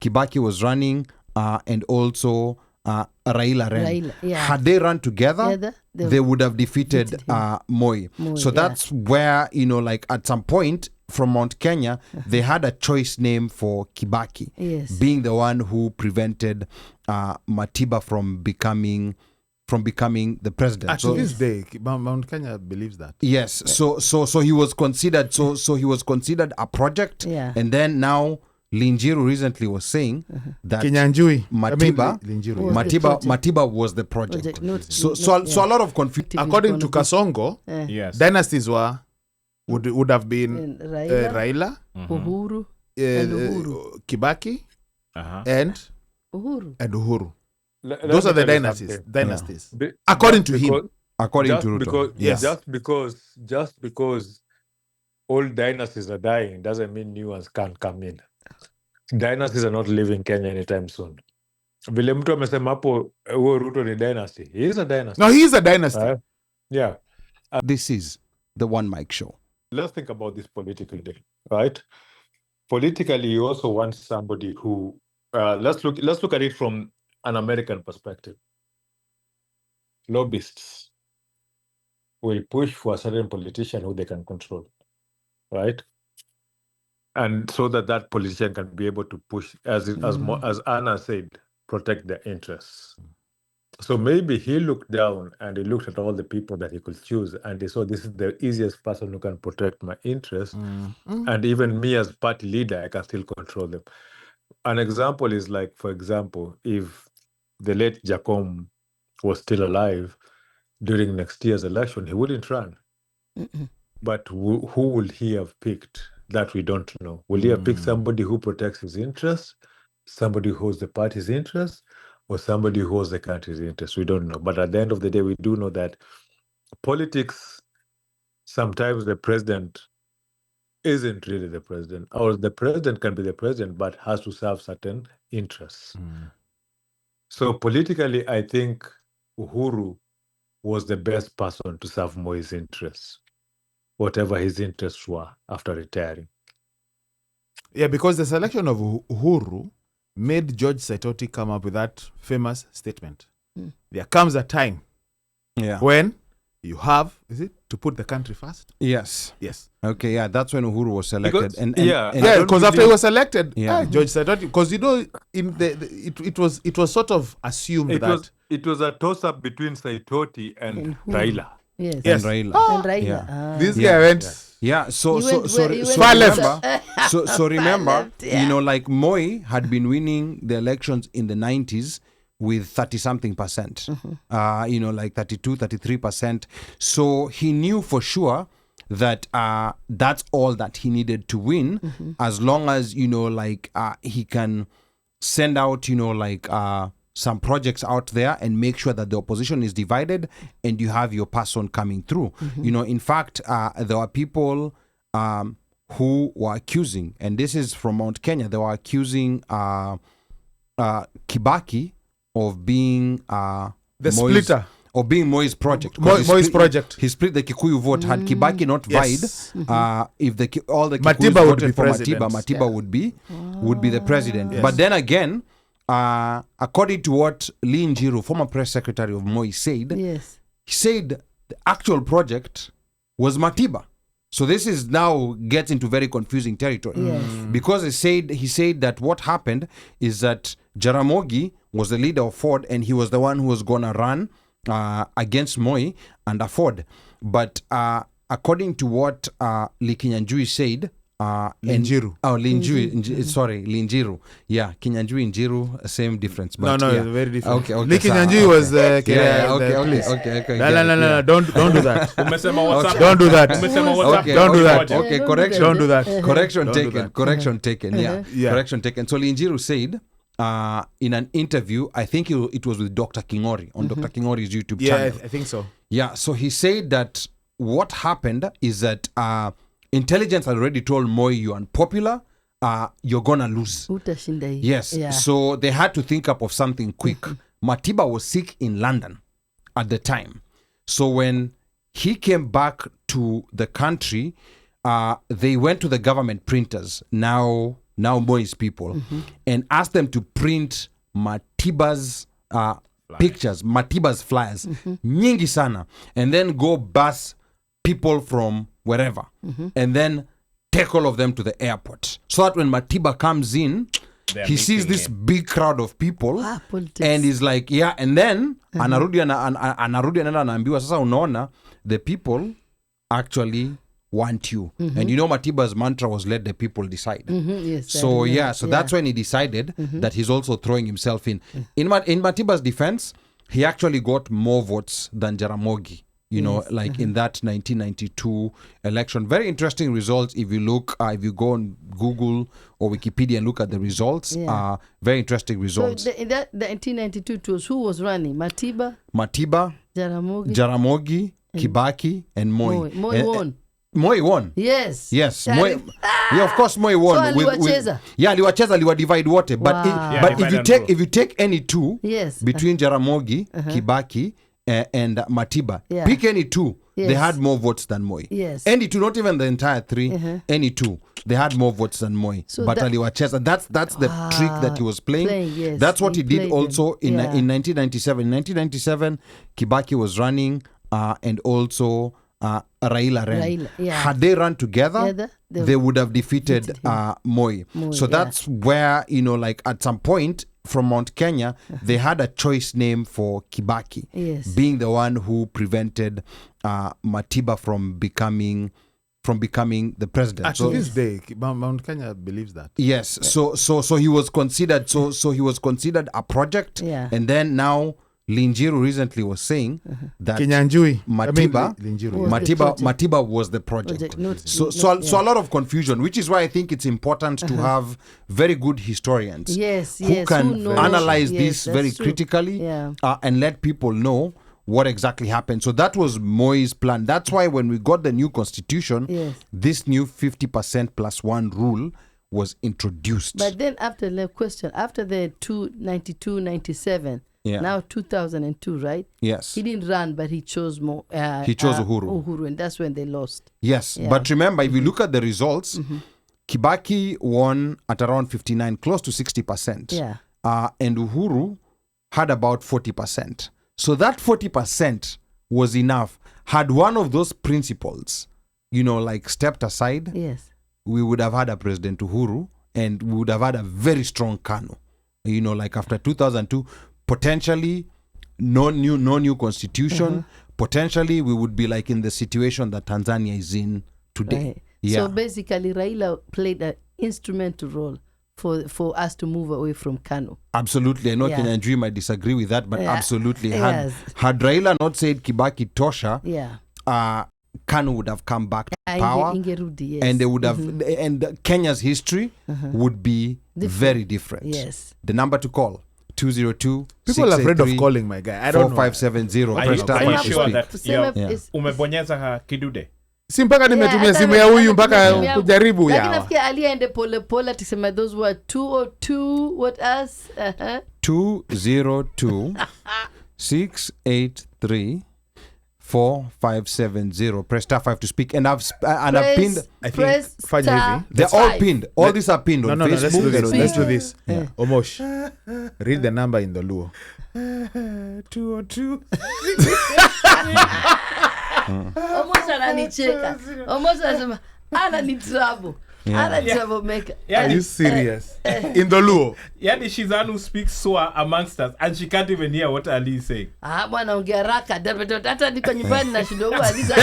Kibaki was running, and also Raila ran. Raila, yeah. Had they run together, they would have defeated Moi. So that's where, like at some point from Mount Kenya, they had a choice name for Kibaki, being the one who prevented Matiba from becoming the president. To this day, Mount Kenya believes that. Yes. So he was considered. So he was considered a project. Yeah. And then now Linjiru recently was saying that Kinyanjui, Matiba was the project. So a lot of confusion. According to Kasongo, dynasties would have been Raila, Uhuru, and Uhuru. Kibaki, and Uhuru. Those are the dynasties. According to him. According to Ruto. Just because old dynasties are dying doesn't mean new ones can't come in. Dynasties are not leaving Kenya anytime soon. Vile mtu amesema hapo huo Ruto ni dynasty. He is a dynasty. No, he is a dynasty. Yeah. This is the One Mic Show. Let's think about this politically, right? Politically, you also want somebody who let's look at it from an American perspective. Lobbyists will push for a certain politician who they can control, right? And so that politician can be able to push, as Anna said, protect their interests. So maybe he looked down and he looked at all the people that he could choose, and he saw this is the easiest person who can protect my interests. And even me as party leader, I can still control them. An example is like, for example, if the late Jacom was still alive during next year's election, he wouldn't run. But who would he have picked? That we don't know. Will he have picked somebody who protects his interests, somebody who holds the party's interests, or somebody who holds the country's interests? We don't know. But at the end of the day, we do know that politics, sometimes the president isn't really the president, or the president can be the president, but has to serve certain interests. So politically, I think Uhuru was the best person to serve Moi's interests, whatever his interests were after retiring. Yeah, because the selection of Uhuru made George Saitoti come up with that famous statement. There comes a time when you have, to put the country first? Yes. Okay, that's when Uhuru was selected. Because after he was elected, George Saitoti, because it was sort of assumed that it was a toss-up between Saitoti and Raila. Yes. And Raila. This guy went. So remember, like Moi had been winning the elections in the 90s with 30-something%, like 32, 33%. So he knew for sure that that's all that he needed to win, as long as, he can send out, some projects out there and make sure that the opposition is divided and you have your person coming through. In fact, there were people who were accusing, and this is from Mount Kenya, they were accusing Kibaki of being the splitter. Or being Moi's project. Moi's project. He split the Kikuyu vote. Had Kibaki not vied, if all the Kikuyus Matiba would voted be for president. Matiba would be the president. But then again, according to what Linjiru, former press secretary of Moi, said, he said the actual project was Matiba. So this is now gets into very confusing territory. Because he said that what happened is that Jaramogi was the leader of Ford and he was the one who was going to run against Moi and Ford. But according to what Kinyanjui said, Linjiru. Linjiru. Yeah, Kinyanjui and Njiru, same difference. But no, it's very different. Okay. Kinyanjui was okay. No, don't do that. Don't do that. Don't do that. Okay, correction. Don't do that. Correction taken. Yeah. Correction taken. So Linjiru said, in an interview, I think it was with Dr. Kingori on Dr. Kingori's YouTube channel. Yeah, I think so. Yeah, so he said that what happened is that intelligence had already told Moi you're unpopular, you're gonna lose. Yes, so they had to think up of something quick. Matiba was sick in London at the time. So when he came back to the country, they went to the government printers. Now now Moi's people, and asked them to print Matiba's pictures, Matiba's flyers, nyingi sana, and then go bus people from wherever, and then take all of them to the airport, so that when Matiba comes in, he sees this big crowd of people, and he's like, yeah, and then anarudi anaenda anaambiwa, sasa unaona, the people actually want you. And you know Matiba's mantra was, let the people decide. Yes, so that's when he decided that he's also throwing himself in. In Matiba's defense, he actually got more votes than Jaramogi, you know, like in that 1992 election. Very interesting results. If you look, if you go on Google or Wikipedia and look at the results, very interesting results. So in that the 1992 tours, who was running? Matiba, Jaramogi, Kibaki, and Moi. Moi won. Moi won. Yes. Moi, yeah, of course Moi won. So aliwacheza aliwadivide wote. But if you take any two between Jaramogi, Kibaki, and Matiba, pick any two. They had more votes than Moi. Yes. Any two, not even the entire three. Any two, they had more votes than Moi. So but aliwacheza, that's the trick that he was playing. That's what he did also in 1997. In 1997, Kibaki was running, and also Raila ran. Had they run together, they would have defeated Moi. So that's where, you know, like at some point from Mount Kenya, they had a choice name for Kibaki, being the one who prevented Matiba from becoming the president. To this day, Mount Kenya believes that. Yes. So he was considered. So he was considered a project, and then now Linjiru recently was saying that Matiba was the project. So a lot of confusion, which is why I think it's important to have very good historians who can analyze this very critically and let people know what exactly happened. So that was Moi's plan. That's why when we got the new constitution, this new 50% plus one rule was introduced. But then after the 92-97, now 2002, right? Yes. He didn't run, but he chose more. He chose Uhuru, and that's when they lost. Yes, but remember, if you look at the results, Kibaki won at around 59, close to 60%. And Uhuru had about 40%. So that 40% was enough. Had one of those principles, you know, like stepped aside, we would have had a President Uhuru, and we would have had a very strong Kanu. You know, like after 2002, potentially no new constitution. Potentially we would be like in the situation that Tanzania is in today. So basically Raila played an instrumental role for us to move away from Kanu. Absolutely. I know Kenya Njui might disagree with that, but absolutely. Had Raila not said Kibaki tosha, Kanu would have come back to power, and they would have, and Kenya's history would be very different. The number to call, 202. People are afraid of calling, my guy. I don't know. 4570. Are you sure that umebonyeza kidude? Si mpaka nimetumia simu ya huyu mpaka kujaribu lakini nafikia aliende pole pole tuseme those were 202 what else 202 683 4570. Press star 5 to speak. And I've pinned. I think they're all pinned. All these are pinned on Facebook. Let's do this. Omosh, read the number in the Luo. 202. Almost ananicheka. Almost anasema ana ni trouble. Ana trouble maker. Are you serious? In the Luo. Yani Shizanu speaks so amongst us and she can't even hear what Ali is saying. Bwana ongea raka. Hata niko nyumbani na shindo huwa Aliza.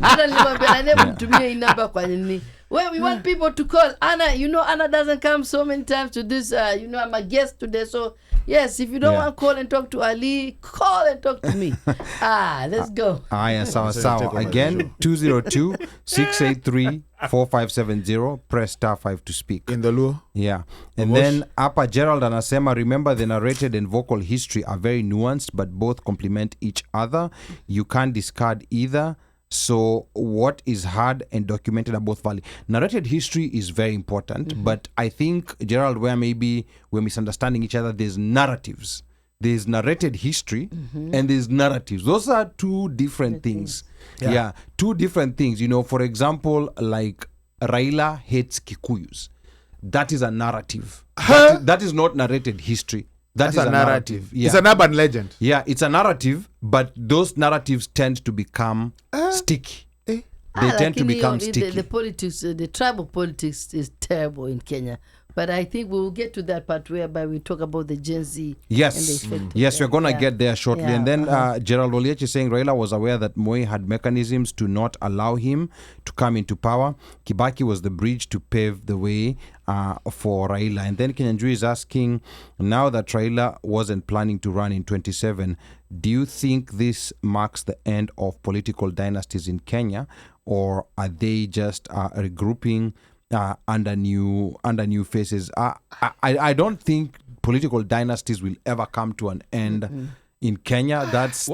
Hata nilimwambia nani mtumie hii namba kwa nini? Well, we want people to call. Anna, you know, Anna doesn't come so many times to this. You know, I'm a guest today. So, yes, if you don't want to call and talk to Ali, call and talk to me. Let's go. Sawa. Again, 202-683-4570. Press star 5 to speak. In the Luo. Yeah. And then, Apa Gerald anasema, remember the narrated and vocal history are very nuanced, but both complement each other. You can't discard either. So what is heard and documented are both valid. Narrated history is very important, but I think, Gerald, where maybe we're misunderstanding each other, there's narratives. There's narrated history and there's narratives. Those are two different things. Two different things. You know, for example, like Raila hates Kikuyus. that is a narrative. That is not narrated history. That's a narrative. Yeah. It's an urban legend. Yeah, it's a narrative, but those narratives tend to become sticky. They tend to become sticky. The politics, the tribal politics is terrible in Kenya. But I think we'll get to that part whereby we talk about the Gen Z. Yes, yes, we're going to get there shortly. And then Gerald Oliech is saying Raila was aware that Moi had mechanisms to not allow him to come into power. Kibaki was the bridge to pave the way for Raila. And then Kenyanjui is asking, now that Raila wasn't planning to run in 27, do you think this marks the end of political dynasties in Kenya, or are they just regrouping under new faces? I don't think political dynasties will ever come to an end in Kenya. That's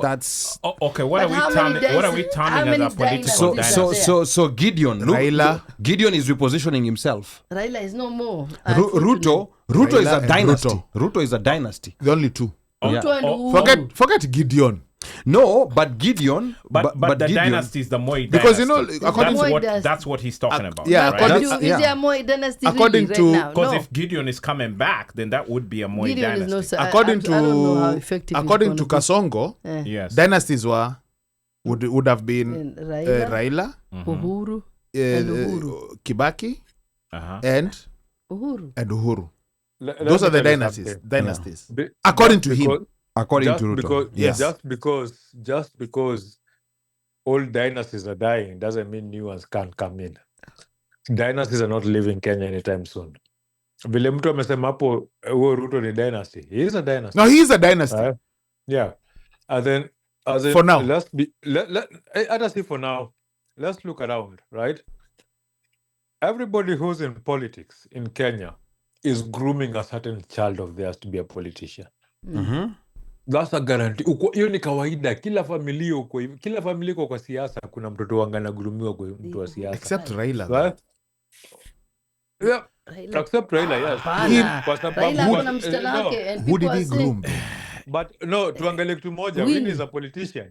okay. What are we terming as a political dynasty? So Gideon, Raila. Gideon is repositioning himself. Raila is no more. Ruto Raila is a dynasty. Ruto. Ruto is a dynasty. The only two. Ruto and Uhuru. Forget Gideon. No, but Gideon. But the Gideon, dynasty is the Moi dynasty. Because according that's what he's talking about. Yeah, right? Is there a Moi dynasty according really to- right now? Because No. if Gideon is coming back, then that would be a Moi Gideon dynasty. is no, sir. According I don't know how effective according it's to gonna Kasongo, Yes. dynasties would have be. been And Raila, Raila, Uhuru, and Uhuru. Kibaki, Uh-huh. and Uhuru. Uhuru. Let Those me are the tell you dynasties. something. Dynasties. Be- According just to him. because- according just to Ruto. because Yes. just because old dynasties are dying doesn't mean new ones can't come in. Dynasties are not leaving Kenya anytime soon. Vile mtu amesema hapo huo Ruto ni dynasty. He is a dynasty. No, he is a dynasty. Yeah. And then For now. Hata si for now. Let's look around, right? Everybody who's in politics in Kenya is grooming a certain child of theirs to be a politician. Mhm. That's a guarantee. Hiyo ni kawaida. Kila familia iko kwa siasa kuna mtoto wangu anagurumiwa kwa mtu wa siasa. Except Raila. Right? Yeah. Raila. Except Raila, yes. Hapana. Kwa sababu- Raila akona msichana No. wake and Who people did he are saying, groom? But no, tuangalie kitu moja. Winnie. Winnie is a politician.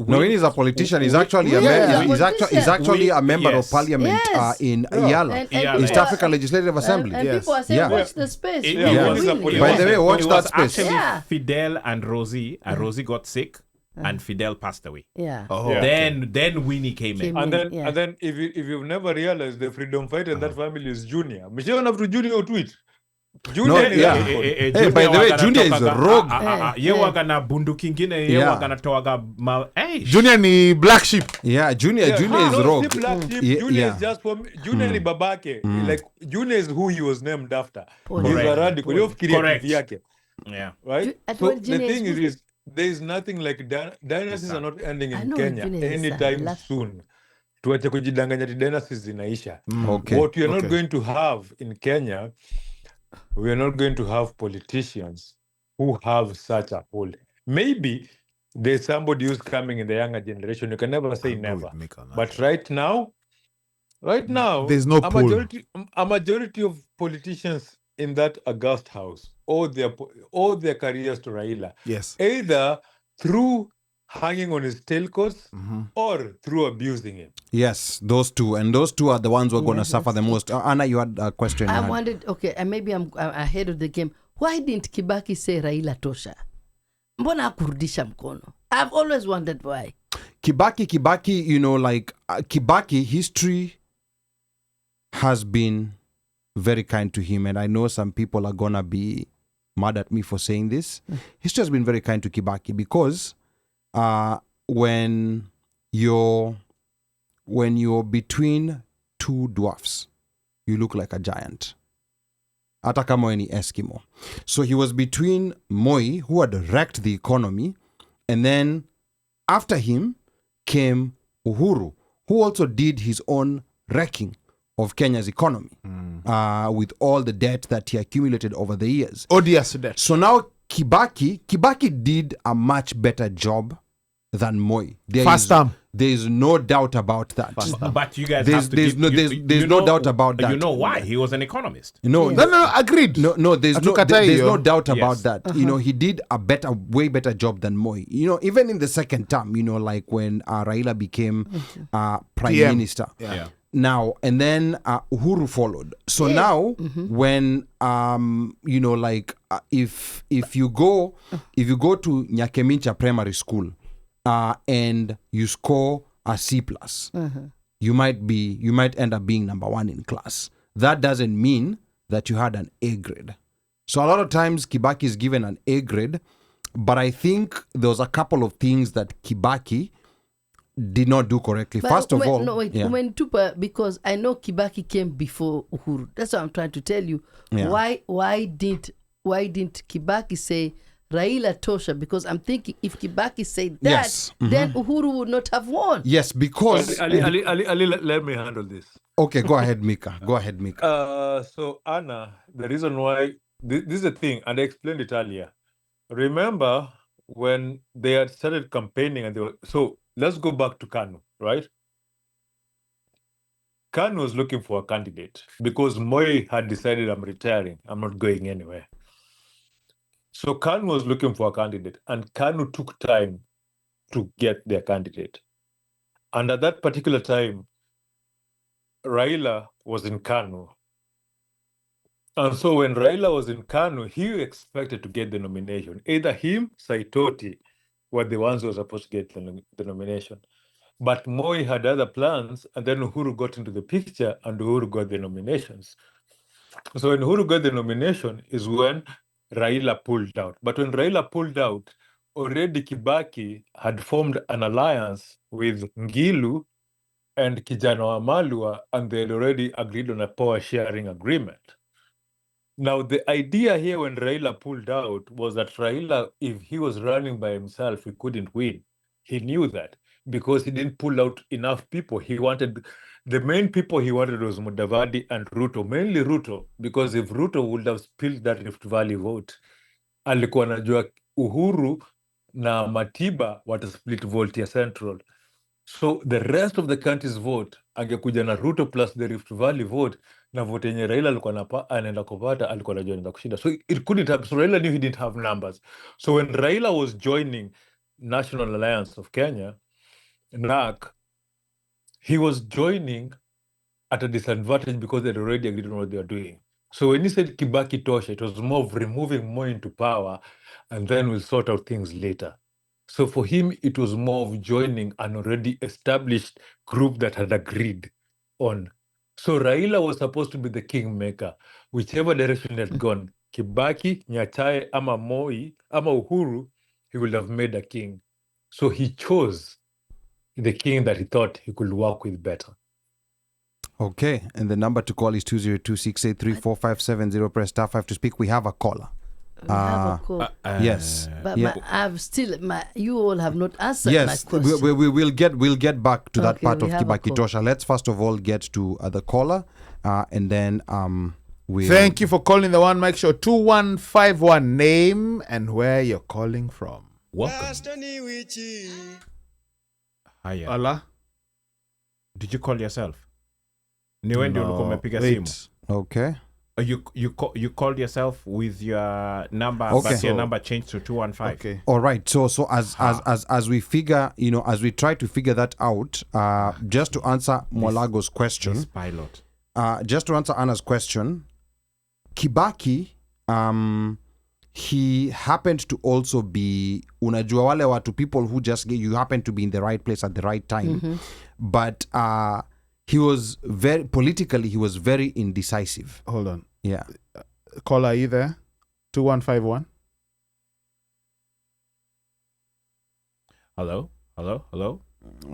No, he is a politician. He's actually Yeah. he's actually a member Yes. of parliament Yes. in And- Yala, and Yala. East people Africa are- Legislative Assembly. And Yes. people are saying, Yeah. watch the space. It- We it are was- winning. it By was- the way, watch it that was space. actually Yeah. Fidel and Rosie. Rosie got sick, and Fidel passed away. Yeah. Oh, Yeah. Then Winnie came in. And then, Yeah. and then if you've never realized the freedom fighter in that family is Junior. Mshaona vitu Junior tweet. Junior ni yeah. radical. Hey, by the way, Junior is rogue. Ye waga na bunduki ingine, ye Yeah. waga natoaga Junior ni black sheep. Yeah, Junior is No, rogue. si black sheep. Yeah, Junior yeah. is just for me. Junior ni babake. Like Junior is who he was named after. He's Correct. a radical. Yo fikiria Correct. kivi yake. Yeah. Right? At So what the Junior thing is is there is nothing like dynasties are not ending I in know Kenya Junior is anytime last- soon. Tuache kujidanganya ati dynasties zinaisha. Okay. What we are not Okay. going to have in Kenya, we are not going to have politicians who have such a hold. Maybe there's somebody who's coming in the younger generation. You can never say I'll go never. with Mika on that. But right now, There's no a pull. majority of politicians in that august house owe their careers to Raila, Yes. either through hanging on his tailcoats Mhm. or through abusing him. Yes, those two, and those two are the ones who are going to Yes, suffer the that's most. Anna, you had a question. I wondered, okay, and maybe I'm ahead of the game. Why didn't Kibaki say Raila tosha? Mbona hakurudisha mkono? I've always wondered why. Kibaki, you know, like Kibaki, history has been very kind to him, and I know some people are gonna be mad at me for saying this. History has been very kind to Kibaki because when you're between two dwarfs, you look like a giant. Hata kama wewe ni Eskimo. So he was between Moi, who had wrecked the economy, and then after him came Uhuru, who also did his own wrecking of Kenya's economy with all the debt that he accumulated over the years. Odious debt. So now Kibaki did a much better job than Moi. First term. There is no doubt about that. But you guys There's- have to there's give, no- you- there's- you there's know, no doubt about that. You know why? He was an economist. No, No, agreed. no, there's Hatukatai there's no hiyo. doubt about Yes. that. You know, he did a way better job than Moi. You know, even in the second term, you know, like when Raila became prime PM. minister. Yeah. Now and then Uhuru followed. So now when if you go to Nyakemincha Primary School and you score a C+, you might end up being number 1 in class. That doesn't mean that you had an A grade. So a lot of times Kibaki is given an A grade, but I think there was a couple of things that Kibaki did not do correctly. But First of all, because I know Kibaki came before Uhuru. That's what I'm trying to tell you. Yeah. Why didn't Kibaki say Raila Tosha? Because I'm thinking if Kibaki said that, Yes. then Uhuru would not have won. yes, because Ali, let me handle this. okay, go ahead, Mika. So Anna, the reason why this is the thing, and I explained it earlier. Remember when they had started campaigning, and so let's go back to Kanu, right? Kanu was looking for a candidate because Moi had decided, I'm retiring, I'm not going anywhere. So Kanu was looking for a candidate, and Kanu took time to get their candidate. And at that particular time, Raila was in Kanu. And so when Raila was in Kanu, he expected to get the nomination. Either him, Saitoti, were the ones who were supposed to get the nomination. But Moi had other plans, and then Uhuru got into the picture, and Uhuru got the nominations. So when Uhuru got the nomination is when Raila pulled out. But when Raila pulled out, already Kibaki had formed an alliance with Ngilu and Kijana Wamalwa, and they had already agreed on a power-sharing agreement. Now, the idea here when Raila pulled out was that Raila, if he was running by himself, he couldn't win. He knew that because he didn't pull out enough people. The main people he wanted was Mudavadi and Ruto, mainly Ruto, because if Ruto would have spilled that Rift Valley vote, alikuwa anajua Uhuru na Matiba watasplit vote ya Central. So the rest of the country's vote angekuja na Ruto plus the Rift Valley vote, na vote yenye Raila alikuwa anaenda kupata, alikuwa anajua anaenda kushinda. So it couldn't have. So Raila knew he didn't have numbers. So when Raila was joining National Alliance of Kenya, NAC, he was joining at a disadvantage because they'd already agreed on what they were doing. So when he said Kibaki Tosha, it was more of removing more into power, and then we'll sort out things later. So for him, it was more of joining an already established group that had agreed on. So Raila was supposed to be the kingmaker. Whichever direction he had gone, Kibaki, Nyachae, ama Moi, ama Uhuru, he would have made a king. So he chose the king that he thought he could work with better. Okay, and the number to call is 202-683-4570. Press *5 to speak. We have a caller. We have a call. Yes, But yeah. you all have not answered Yes, my question. we'll get back to that Okay, part we of have a Kibaki call. Tosha. Let's first of all get to the caller, and then we. Thank you for calling the One Mic Show. 2151, name and where you're calling from. Welcome. Hiya. Allah. Did you call yourself? Ni wewe ndio ulikuwa umepiga wait. simu. Okay. You called yourself with your number, Okay. but your number changed to 215. Okay. All right. So as we figure, as we try to figure that out, just to answer Mwalago's question, This pilot. just to answer Anna's question, Kibaki, he happened to also be, unajua wale watu, people who just get, you happen to be in the right place at the right time, but he was politically he was very indecisive. Hold on. Yeah. Caller, are you there? 2151. Hello?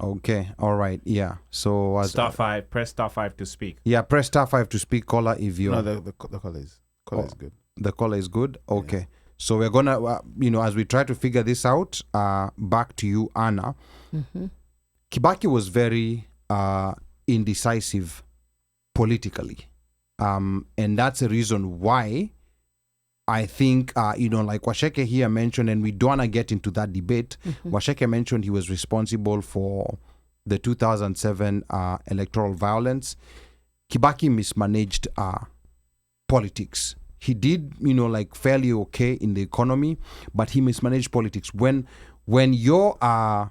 Okay. All right. Yeah. So *5. Press *5 to speak. Yeah. Press *5 to speak, caller. If you No, the caller is good. The caller is good. Okay. Yeah. So we're gonna, as we try to figure this out, back to you, Anna. Kibaki was very indecisive politically, and that's a reason why I think like Washeke here mentioned, and we don't want to get into that debate. Washeke mentioned he was responsible for the 2007 electoral violence. Kibaki mismanaged politics. He did fairly okay in the economy, but he mismanaged politics. When you're a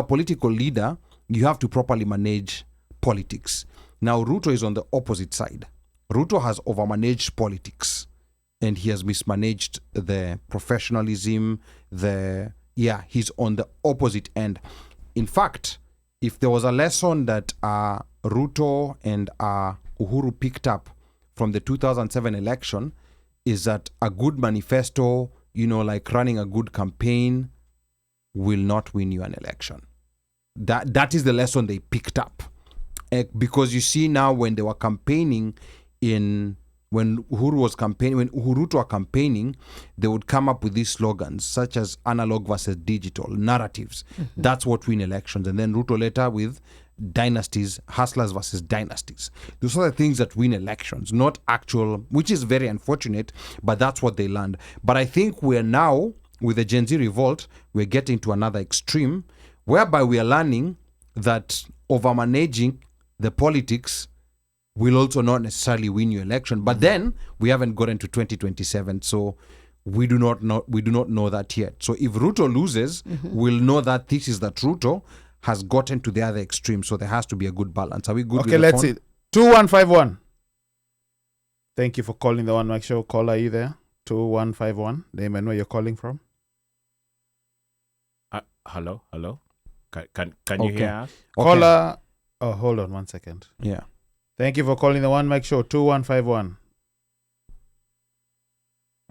political leader, you have to properly manage politics. Now, Ruto is on the opposite side. Ruto has overmanaged politics, and he has mismanaged the professionalism. He's on the opposite end. In fact, if there was a lesson that Ruto and Uhuru picked up from the 2007 election, is that a good manifesto, like running a good campaign, will not win you an election. That is the lesson they picked up. Because you see now, when they were campaigning when Uhuru were campaigning, they would come up with these slogans such as analog versus digital, narratives. Mm-hmm. That's what win elections. And then Ruto later with dynasties, hustlers versus dynasties. Those are the things that win elections, not actual, which is very unfortunate, but that's what they learned. But I think we're now, with the Gen Z revolt, we're getting to another extreme, whereby we are learning that overmanaging the politics will also not necessarily win your election. But then we haven't gotten to 2027, so we do not know that yet. So if Ruto loses, we'll know that this is that Ruto has gotten to the other extreme. So there has to be a good balance. Are we good? Okay, let's see. 2151. Thank you for calling the One Mic Show. Caller, are you there? 2151. Name and where you're calling from. Hello. Can you hear us? Okay. Caller. Oh, hold on 1 second. Yeah. Thank you for calling the One Mic Show. 2151.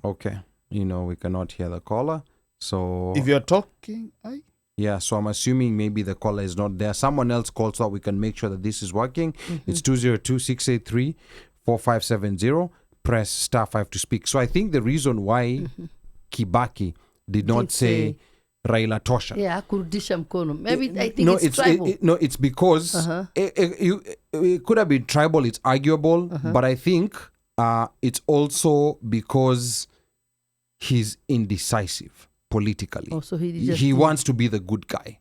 Okay. We cannot hear the caller. So if you're talking, yeah, so I'm assuming maybe the caller is not there. Someone else calls so we can make sure that this is working. It's 202-683-4570. Press *5 to speak. So I think the reason why Kibaki did not say Raila Tosha. Yeah, akurudisha mkono. Maybe I think it's tribal. It's because it could have been tribal. It's arguable, but I think it's also because he's indecisive politically. Also, he wants to be the good guy.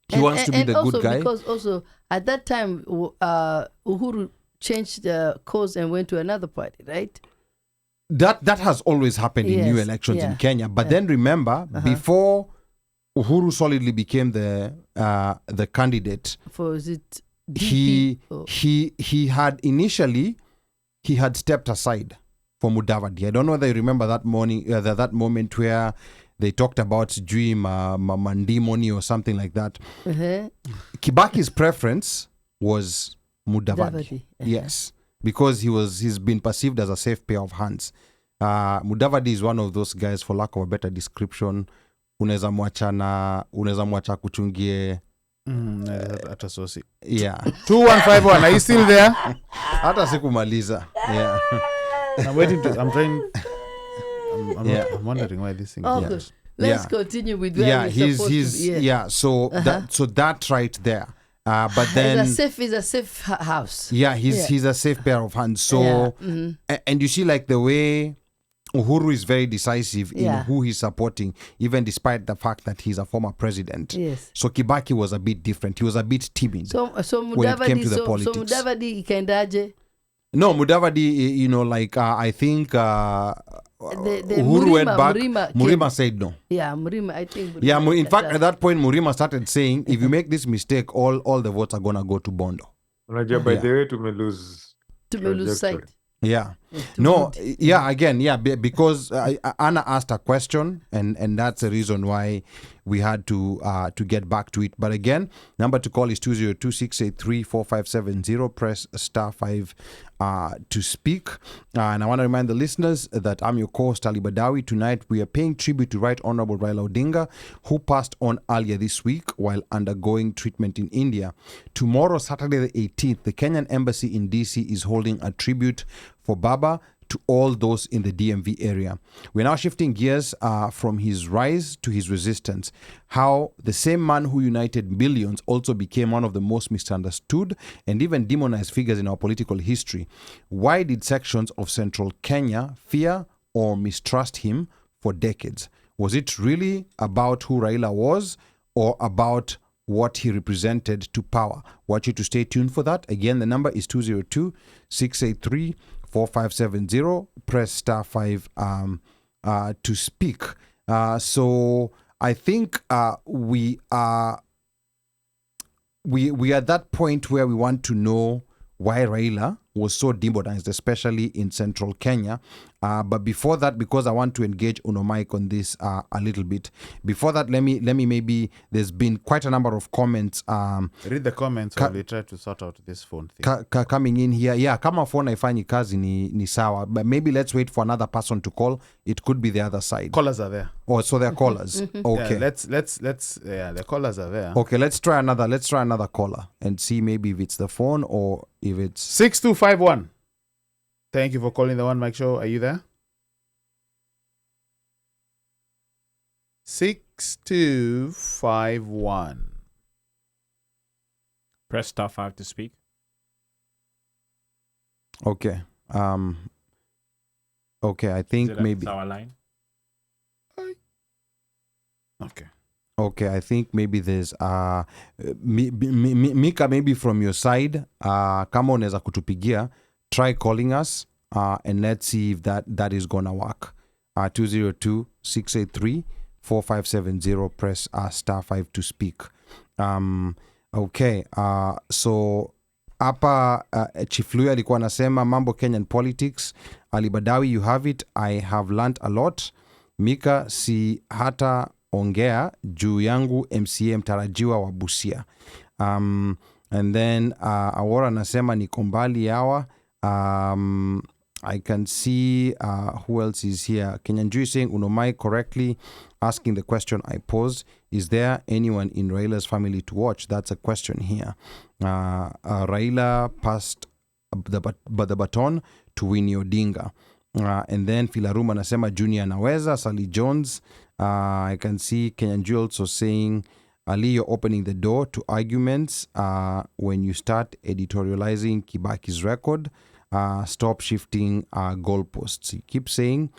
He wants to be the good guy. Because also at that time, Uhuru changed the course and went to another party, right? That has always happened in new elections in Kenya. But then remember, before Uhuru solidly became the candidate, for is it DP? he had initially stepped aside for Mudavadi. I don't know whether you remember that morning, that moment where they talked about dream mandimoni or something like that. Kibaki's preference was Mudavadi. Yes, because he's been perceived as a safe pair of hands. Mudavadi is one of those guys, for lack of a better description, unaweza mwacha kuchungie hata sosi. Yeah. 2151, are you still there? Hata sikumaliza. Yeah. I'm wondering why this thing is. Let's continue with where we're supposed to be. So that right there. But then it's a safe house. Yeah, he's a safe pair of hands. So and you see, like, the way Uhuru is very decisive in who he's supporting, even despite the fact that he's a former president. Yes. So Kibaki was a bit different. He was a bit timid when it came to the politics. So Mudavadi ikaendaje? No, Mudavadi, I think Uhuru went back. Murima said no. Yeah, Murima, I think. In fact, at that point, Murima started saying, if you make this mistake, all the votes are going to go to Bondo. By the way, to lose sight. Yeah. No, because Anna asked a question, and that's the reason why we had to get back to it. But again, number to call is 202-683-4570. Press *5 to speak. And I want to remind the listeners that I'm your co-host, Ali Badawi. Tonight, we are paying tribute to Right Honorable Raila Odinga, who passed on earlier this week while undergoing treatment in India. Tomorrow, Saturday the 18th, the Kenyan Embassy in DC is holding a tribute for Baba to all those in the DMV area. We're now shifting gears from his rise to his resistance. How the same man who united billions also became one of the most misunderstood and even demonized figures in our political history. Why did sections of central Kenya fear or mistrust him for decades? Was it really about who Raila was, or about what he represented to power? Want you to stay tuned for that. Again, the number is 202-683-4570. Press *5 to speak. So I think we are we are at that point where we want to know why Raila was so demonized, especially in central Kenya. But before that, because I want to engage Mike on this a little bit. Before that, let me maybe, there's been quite a number of comments. Read the comments while we try to sort out this phone thing. Coming in here. Yeah, kama phone haifanyi kazi ni sawa. But maybe let's wait for another person to call. It could be the other side. Callers are there. Oh, so they're callers. Okay. Yeah, let's the callers are there. Okay, let's try another caller and see maybe if it's the phone or if it's 6251. Thank you for calling the One Mic Show. Are you there? 6251. Press star 5 to speak. Okay. Okay, I think maybe our line. Okay. Okay, I think maybe there's Mika, maybe from your side, kama unaweza kutupigia, try calling us and let's see if that is gonna work. 202-683-4570, press star 5 to speak. Okay, so hapa Chief Luya alikuwa anasema mambo Kenyan politics. Ali Badawi, you have it. I have learned a lot. Mika, si hata ongea juu yangu MCA mtarajiwa wa Busia. And then Awora anasema niko mbali yawa. I can see who else is here. Kenyanjui is saying Unomai correctly asking the question I posed. Is there anyone in Raila's family to watch? That's a question here. Raila passed the baton to Winnie Odinga. And then Filaruma anasema Junior anaweza. Sally Jones. I can see Kenyanjui also saying, Ali, you're opening the door to arguments when you start editorializing Kibaki's record. Stop shifting goalposts. You keep saying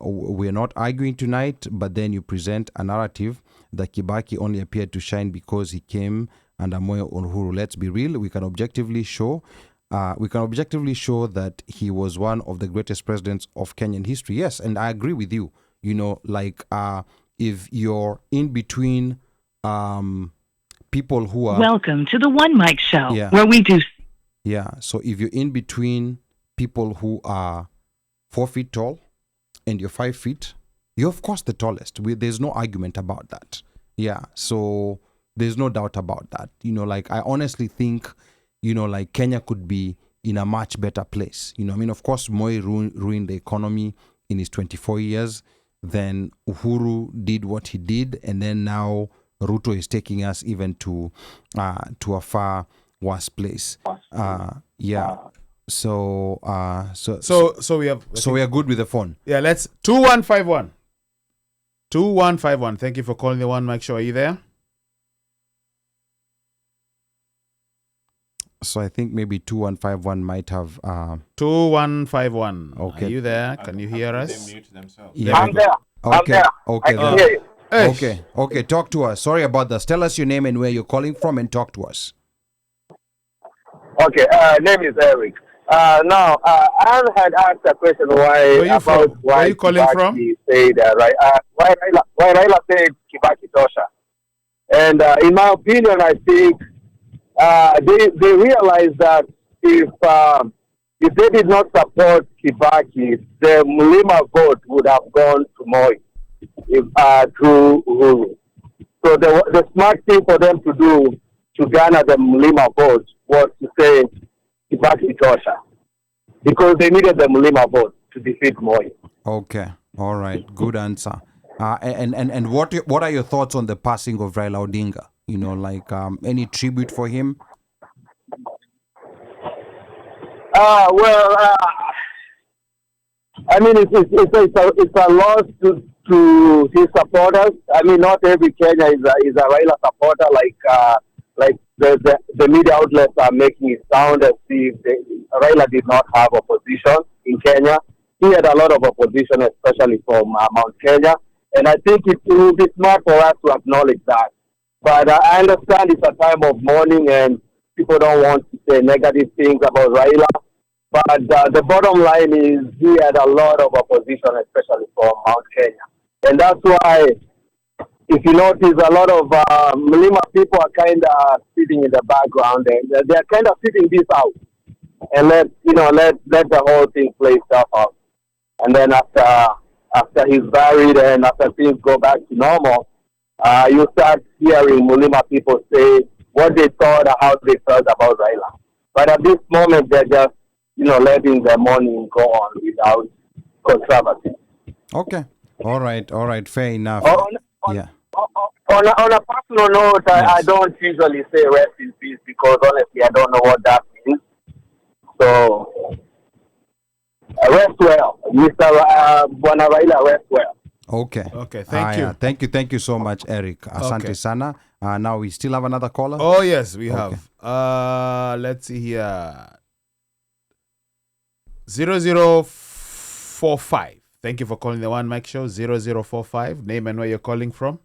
we're not arguing tonight, but then you present a narrative that Kibaki only appeared to shine because he came under Moi Uhuru. Let's be real. We can objectively show that he was one of the greatest presidents of Kenyan history. Yes, and I agree with you. You know, like if you're in between people who are... Welcome to the One Mic Show, where we do... Yeah, so if you're in between people who are 4 feet tall and you're 5 feet, you're of course the tallest. There's no argument about that. Yeah, so there's no doubt about that. You know, like I honestly think, you know, like Kenya could be in a much better place. You know, I mean, of course, Moi ruined the economy in his 24 years. Then Uhuru did what he did, and then now Ruto is taking us even to a far worse place. Yeah. So we have. So we are good with the phone. Yeah. Let's 2151. 2151. Thank you for calling the One Mic Show. Are you there? So I think maybe 2151 might have 2151. Okay. Are you there? Can you hear us? They mute themselves. Yeah. I'm there. Okay. I can hear you. Okay. Talk to us. Sorry about that. Tell us your name and where you're calling from, and talk to us. Okay. Name is Eric. Now, I had asked a question why Where are you calling Kibaki from? Said why Raila said Kibaki Tosha, and in my opinion, I think they realized that if they did not support Kibaki, the Mlima vote would have gone to Moi through Uhuru. So the smart thing for them to do to garner the Mlima vote was to say Kibaki Tosha, because they needed the Mlima vote to defeat Moi. Okay, all right, good answer. And what are your thoughts on the passing of Raila Odinga? You know, like any tribute for him? I mean, it's a loss to his supporters. I mean, not every Kenya is a Raila supporter. Like the media outlets are making it sound as if Raila did not have opposition in Kenya. He had a lot of opposition, especially from Mount Kenya. And I think it will be smart for us to acknowledge that. But I understand it's a time of mourning and people don't want to say negative things about Raila. But the bottom line is he had a lot of opposition, especially from Mount Kenya. And that's why if you notice, a lot of Mlima people are kind of sitting in the background, and they're kind of sitting this out, and let the whole thing play itself out. And then after he's buried and after things go back to normal, you start hearing Mlima people say what they thought or how they felt about Raila. But at this moment, they're just letting the mourning go on without controversy. Okay. All right. Fair enough. On a personal note, yes. I don't usually say rest in peace because honestly, I don't know what that means. So, rest well, Mr. Bwana Raila, rest well. Okay. Thank you so much, Eric. Asante sana. Now we still have another caller. Oh yes, we have. Let's see here. 0045. Thank you for calling the One Mic Show. 0045. Name and where you're calling from.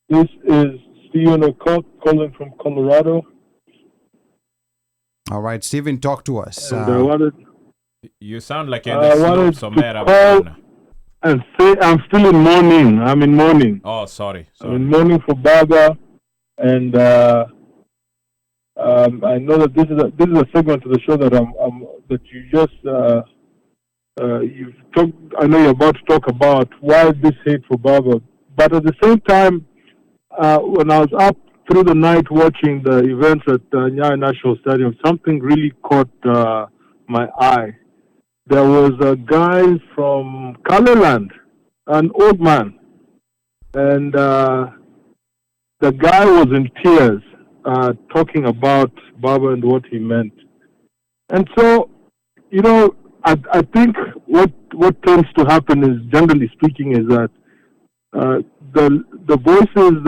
This is Stephen O'Cock calling from Colorado. All right, Stephen, talk to us. You sound like you're in the slopes of and say I'm still in mourning. I'm in mourning. Oh, sorry. I'm in mourning for Baba, and I know that this is a segment of the show that that you just you've talked. I know you're about to talk about why this hate for Baba, but at the same time, when I was up through the night watching the events at Nyayo National Stadium, something really caught my eye. There was a guy from Kaleland, an old man, and the guy was in tears, talking about Baba and what he meant. And so, I think what tends to happen is, generally speaking, is that the voices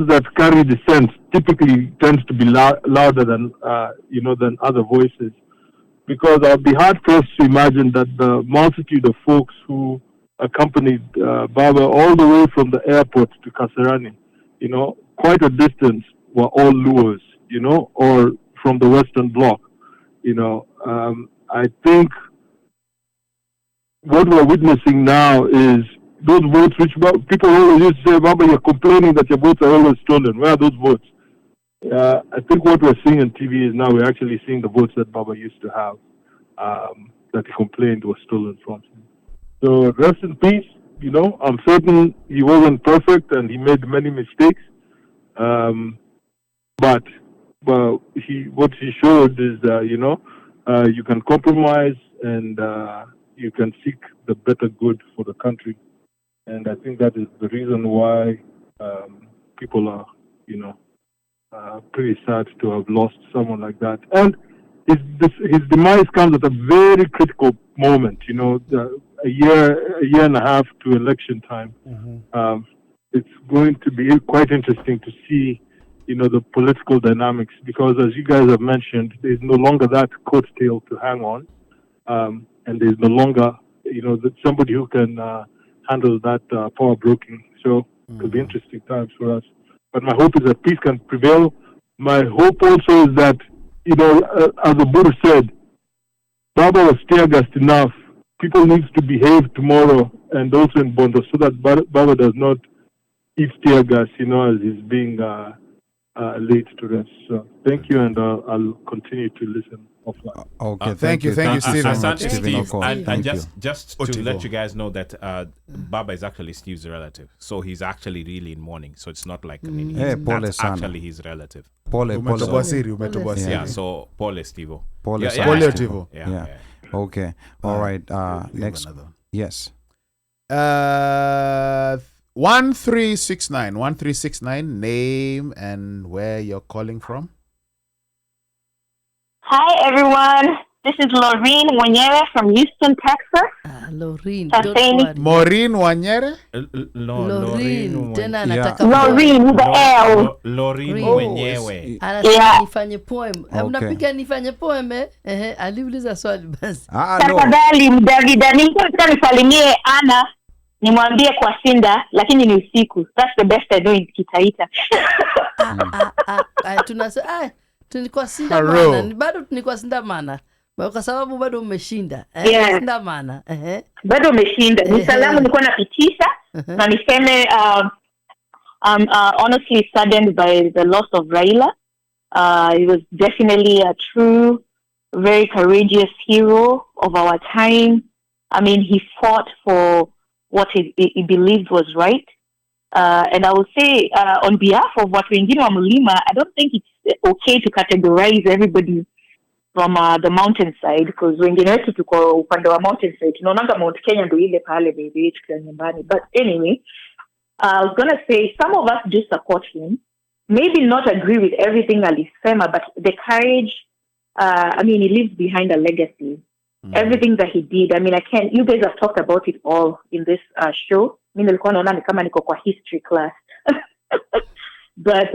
that carry dissent typically tends to be louder than than other voices. Because I'll be hard-pressed to imagine that the multitude of folks who accompanied Baba all the way from the airport to Kasarani, quite a distance, were all Luos, or from the Western Bloc. I think what we're witnessing now is those votes which people always used to say, Baba, you're complaining that your votes are always stolen. Where are those votes? I think what we're seeing on TV is now we're actually seeing the votes that Baba used to have, that he complained was stolen from him. So rest in peace. I'm certain he wasn't perfect and he made many mistakes. But what he showed is that, you can compromise and you can seek the better good for the country. And I think that is the reason why people are, pretty sad to have lost someone like that. And his demise comes at a very critical moment, a year and a half to election time. Mm-hmm. It's going to be quite interesting to see, the political dynamics, because as you guys have mentioned, there's no longer that coattail to hang on. And there's no longer, somebody who can handle that power broking. So it'll be interesting times for us. But my hope is that peace can prevail. My hope also is that, as Uhuru said, Baba was tear-gassed enough. People need to behave tomorrow and also in Bondo so that Baba does not eat tear gas, as he's being laid to rest. So thank you, and I'll continue to listen offline. Okay, thank you, Steve. And just to let you guys know that Baba is actually Steve's relative, so he's actually really in mourning. So it's not like that's actually his relative. Yeah, so Pole Stevo. Yeah. Okay. All right. Next. Yes. 1369. Name and where you're calling from. Hi, everyone. This is Laureen Wanyere from Houston, Texas. Laureen, Maureen Wanyere? Laureen. Tena anataka Laureen with the L. Laureen Wenyewe. Anataka nifanye poem. Unapika nifanye poem aliuliza swali basi. Tafadhali Mdavida, nilikuwa nisalimie Ana. Nimwambie kwa Sinda, lakini ni usiku. That's the best I know in Kitaita. Tunasema tulikuwa Sinda mana, bado tulikuwa Sinda mana. Kwa sababu bado umeshinda. Ndio maana. Bado umeshinda. Ni salamu nilikuwa napitisha na niseme I'm honestly saddened by the loss of Raila. He was definitely a true, very courageous hero of our time. I mean, he fought for what he believed was right. And I will say, on behalf of watu wengine wa Mlima, I don't think it's okay to categorize everybody from the mountainside, because wengine wetu tuko upande wa mountainside. Tunaonanga Mount Kenya ndio ile pale baby tukiwa nyumbani. But anyway, I was going to say some of us do support him. Maybe not agree with everything alisema, but the courage, I mean, he leaves behind a legacy. Everything that he did. I mean, you guys have talked about it all in this show. Mimi nilikuwa naona ni kama niko kwa history class. But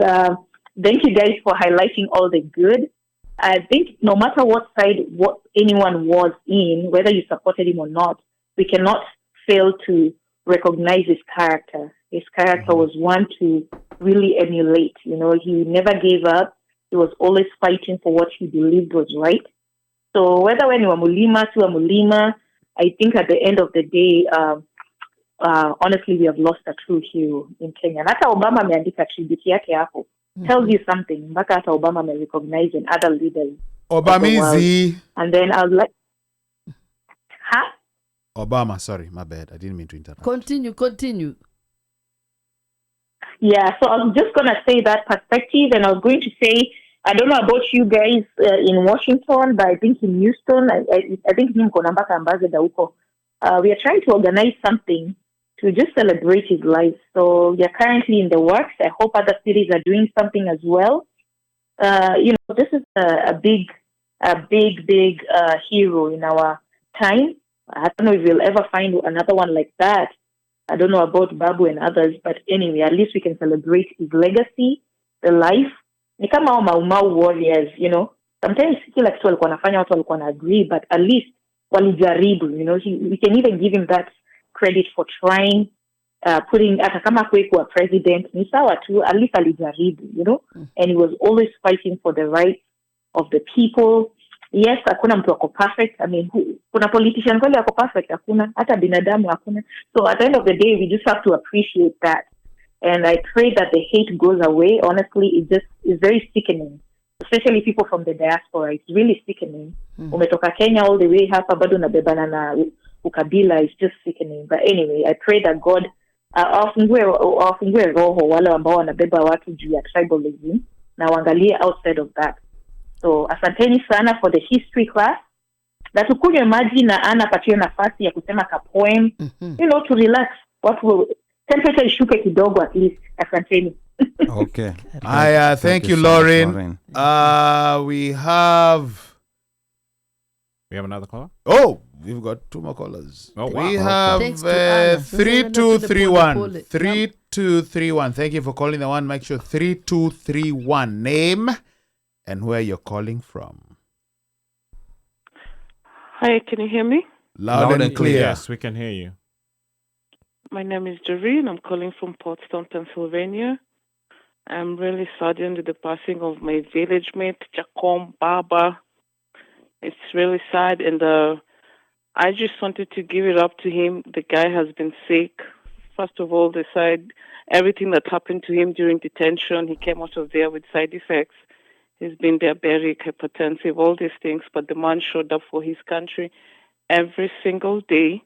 thank you guys for highlighting all the good. I think no matter what side anyone was in, whether you supported him or not, we cannot fail to recognize his character. His character was one to really emulate. You know, he never gave up. He was always fighting for what he believed was right. So whether when you were Mulima, to a Mulima, I think at the end of the day, honestly, we have lost a true hero in Kenya. And hata Obama ameandika tribute yake hapo. Tells you something. Mpaka hata Obama may recognize in other leaders. Obamizi. And then I was like, Obama, sorry, my bad. I didn't mean to interrupt. Continue. Yeah, so I was just going to say that perspective, and I was going to say, I don't know about you guys in Washington, but I think in Houston, I think we are trying to organize something to just celebrate his life. So we are currently in the works. I hope other cities are doing something as well. This is a big hero in our time. I don't know if we'll ever find another one like that. I don't know about Babu and others, but anyway, at least we can celebrate his legacy, the life. Ni kama hao Mau warriors, you know. Sometimes kila kitu walikuwa wanafanya watu walikuwa na agree, but at least walijaribu, you know. We can even give him that credit for trying, putting hata kama kuwa president, ni sawa tu, at least alijaribu, you know. And he was always fighting for the rights of the people. Yes, hakuna mtu wako perfect. I mean, kuna politician kweli wako perfect? Hakuna. Hata binadamu hakuna. So at the end of the day, we just have to appreciate that. And I pray that the hate goes away. Honestly, it's very sickening. Especially people from the diaspora. It's really sickening. Umetoka Kenya all the way hapa bado unabebana na ukabila. It's just sickening. But anyway, I pray that God afungue roho wale ambao wanabeba watu juu ya tribalism na waangalie outside of that. So asanteni sana for the history class. Na tukunywe maji na anapatiwe nafasi ya kusema ka poem. You know, to relax. Temperature ishuke kidogo at least. Asanteni. Okay. Thank you, Lauren. We have another caller? Oh, we've got two more callers. Oh, wow. We have 3231. 3231. Thank you for calling the one. Make sure 3231. Name and where you're calling from. Hi, can you hear me? Loud and clear. Yes, we can hear you. My name is Doreen. I'm calling from Portstown, Pennsylvania. I'm really saddened with the passing of my village mate, Jacom Baba. It's really sad, and I just wanted to give it up to him. The guy has been sick. First of all, everything that happened to him during detention, he came out of there with side effects. He's been diabetic, hypertensive, all these things, but the man showed up for his country every single day.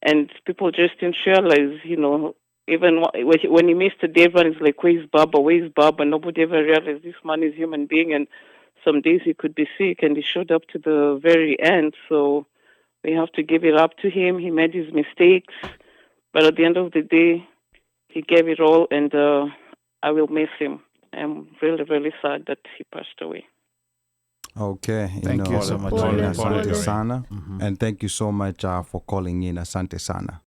And people just didn't realize, you know, even when he missed a day, everyone is like, where's Baba? Nobody ever realized this man is a human being, and some days he could be sick, and he showed up to the very end. So we have to give it up to him. He made his mistakes, but at the end of the day, he gave it all, and I will miss him. I'm really, really sad that he passed away. Okay. Thank you so much. Asante sana. And thank you so much for calling in. Asante sana.